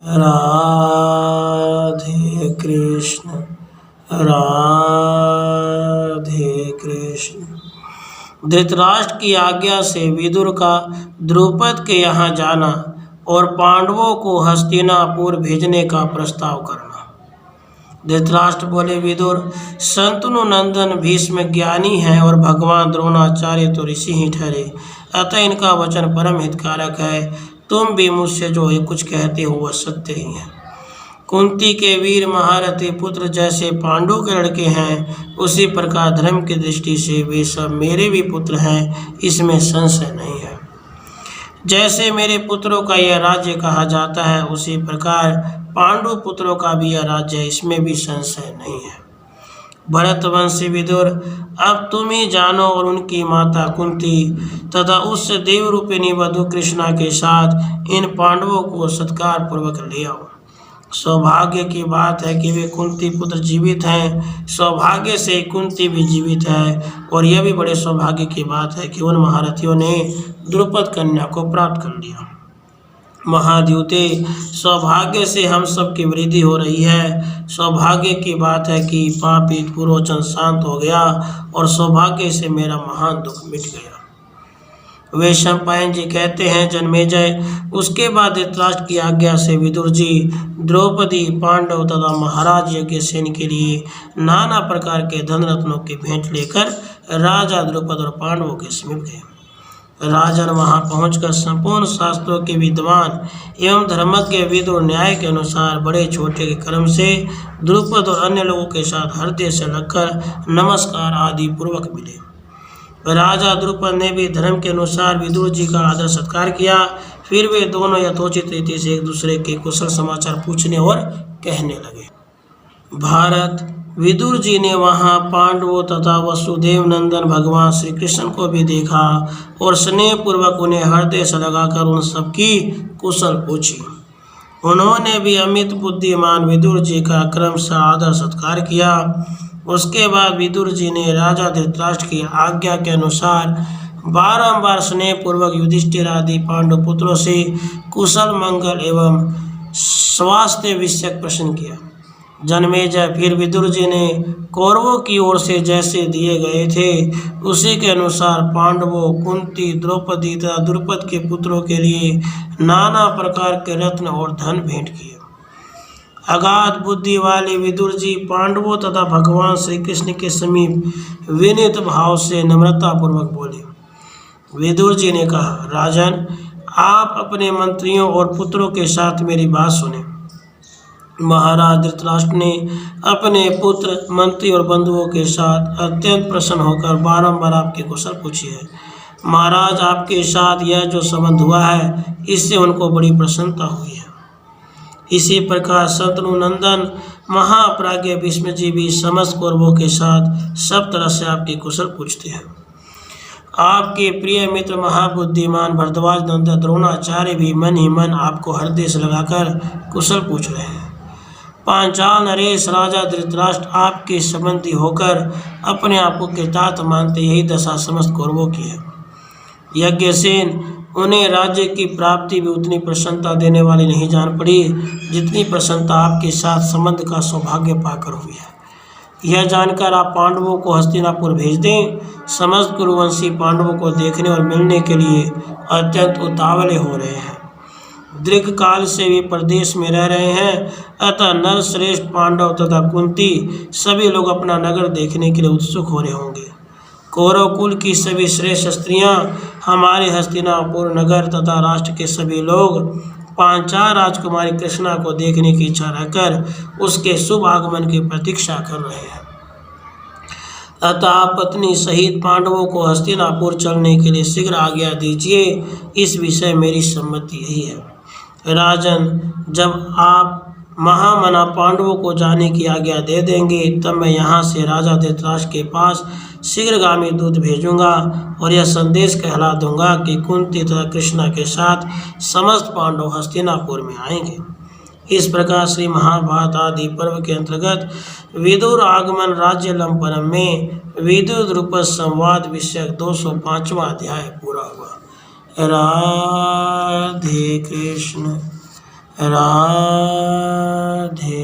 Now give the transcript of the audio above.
राधे कृष्ण राधे कृष्ण। धृतराष्ट्र की आज्ञा से विदुर का द्रुपद के यहाँ जाना और पांडवों को हस्तिनापुर भेजने का प्रस्ताव करना। धृतराष्ट्र बोले, विदुर, शंतनु नंदन भीष्म ज्ञानी हैं और भगवान द्रोणाचार्य तो ऋषि ही ठहरे, अतः इनका वचन परम हितकारक है। तुम भी मुझसे जो कुछ कहते हो वह सत्य ही है। कुंती के वीर महारथी पुत्र जैसे पांडु के लड़के हैं, उसी प्रकार धर्म की दृष्टि से वे सब मेरे भी पुत्र हैं, इसमें संशय नहीं है। जैसे मेरे पुत्रों का यह राज्य कहा जाता है, उसी प्रकार पांडु पुत्रों का भी यह राज्य है, इसमें भी संशय नहीं है। भरतवंशी विदुर, अब तुम ही जानो और उनकी माता कुंती तथा उस देव रूपिणी वधु कृष्णा के साथ इन पांडवों को सत्कार पूर्वक ले आओ। सौभाग्य की बात है कि वे कुंती पुत्र जीवित हैं, सौभाग्य से कुंती भी जीवित है, और यह भी बड़े सौभाग्य की बात है कि उन महारथियों ने द्रुपद कन्या को प्राप्त कर लिया। महाद्युते, सौभाग्य से हम सब की वृद्धि हो रही है। सौभाग्य की बात है कि पापी पुरोचन शांत हो गया और सौभाग्य से मेरा महान दुख मिट गया। वैशंपायन जी कहते हैं, जन्मेजय, उसके बाद धृतराष्ट्र की आज्ञा से विदुर जी द्रौपदी, पांडव तथा महाराज यज्ञसेन के लिए नाना प्रकार के धन रत्नों की भेंट लेकर राजा द्रुपद और पांडवों के समीप गए। राजन वहां पहुंचकर संपूर्ण शास्त्रों के विद्वान एवं धर्मज्ञ विदुर न्याय के अनुसार बड़े छोटे के क्रम से द्रुपद और अन्य लोगों के साथ हृदय से लगकर नमस्कार आदि पूर्वक मिले। राजा द्रुपद ने भी धर्म के अनुसार विदुर जी का आदर सत्कार किया। फिर वे दोनों यथोचित रीति से एक दूसरे के कुशल समाचार पूछने और कहने लगे। भारत, विदुर जी ने वहां पांडवों तथा वसुदेव नंदन भगवान श्री कृष्ण को भी देखा और स्नेह पूर्वक उन्हें हृदय से लगाकर उन सबकी कुशल पूछी। उन्होंने भी अमित बुद्धिमान विदुर जी का क्रम से आदर सत्कार किया। उसके बाद विदुर जी ने राजा धृतराष्ट्र की आज्ञा के अनुसार बारंबार स्नेह पूर्वक युधिष्ठिर आदि पांडु पुत्रों से कुशल मंगल एवं स्वास्थ्य विषयक प्रश्न किया। जन्मेजय, फिर विदुर जी ने कौरवों की ओर से जैसे दिए गए थे उसी के अनुसार पांडवों, कुंती, द्रौपदी तथा द्रुपद के पुत्रों के लिए नाना प्रकार के रत्न और धन भेंट किए। अगाध बुद्धि वाले विदुर जी पांडवों तथा भगवान श्री कृष्ण के समीप विनीत भाव से नम्रता पूर्वक बोले। विदुर जी ने कहा, राजन, आप अपने मंत्रियों और पुत्रों के साथ मेरी बात सुने। महाराज धृतराष्ट्र ने अपने पुत्र, मंत्री और बंधुओं के साथ अत्यंत प्रसन्न होकर बारंबार आपकी कुशल पूछी है। महाराज, आपके साथ यह जो संबंध हुआ है, इससे उनको बड़ी प्रसन्नता हुई है। इसी प्रकार शंतनु नंदन महाप्राज्ञ भीष्म जी भी समस्त कौरवों के साथ सब तरह से आपकी कुशल पूछते हैं। आपके प्रिय मित्र महाबुद्धिमान भरद्वाज नंदन द्रोणाचार्य भी मन ही मन आपको हृदय से लगाकर कुशल पूछ रहे हैं। पांचाल नरेश राजा धृतराष्ट्र आपके संबंधी होकर अपने आप को कृतार्थ मानते, यही दशा समस्त कौरवों की है। यज्ञसेन, उन्हें राज्य की प्राप्ति भी उतनी प्रसन्नता देने वाली नहीं जान पड़ी जितनी प्रसन्नता आपके साथ संबंध का सौभाग्य पाकर हुई है। यह जानकर आप पांडवों को हस्तिनापुर भेज दें। समस्त कुरुवंशी पांडवों को देखने और मिलने के लिए अत्यंत उतावले हो रहे हैं। दीर्घ काल से वे प्रदेश में रह रहे हैं, अतः नर श्रेष्ठ पांडव तथा कुंती सभी लोग अपना नगर देखने के लिए उत्सुक हो रहे होंगे। कौरव कुल की सभी श्रेष्ठ स्त्रियां हमारे हस्तिनापुर नगर तथा राष्ट्र के सभी लोग पांचाल राजकुमारी कृष्णा को देखने की इच्छा रखकर उसके शुभ आगमन की प्रतीक्षा कर रहे हैं। अतः आप पत्नी सहित पांडवों को हस्तिनापुर चलने के लिए शीघ्र आज्ञा दीजिए। इस विषय मेरी सम्मति यही है। राजन, जब आप महामना पांडवों को जाने की आज्ञा दे देंगे, तब मैं यहाँ से राजा धृतराष्ट्र के पास शीघ्रगामी दूत भेजूंगा और यह संदेश कहला दूंगा कि कुंती तथा कृष्णा के साथ समस्त पांडव हस्तिनापुर में आएंगे। इस प्रकार श्री महाभारत आदि पर्व के अंतर्गत विदुर आगमन राज्य लंपरम में विदुर द्रुपद संवाद विषयक 205वां अध्याय पूरा हुआ। राधे कृष्ण राधे।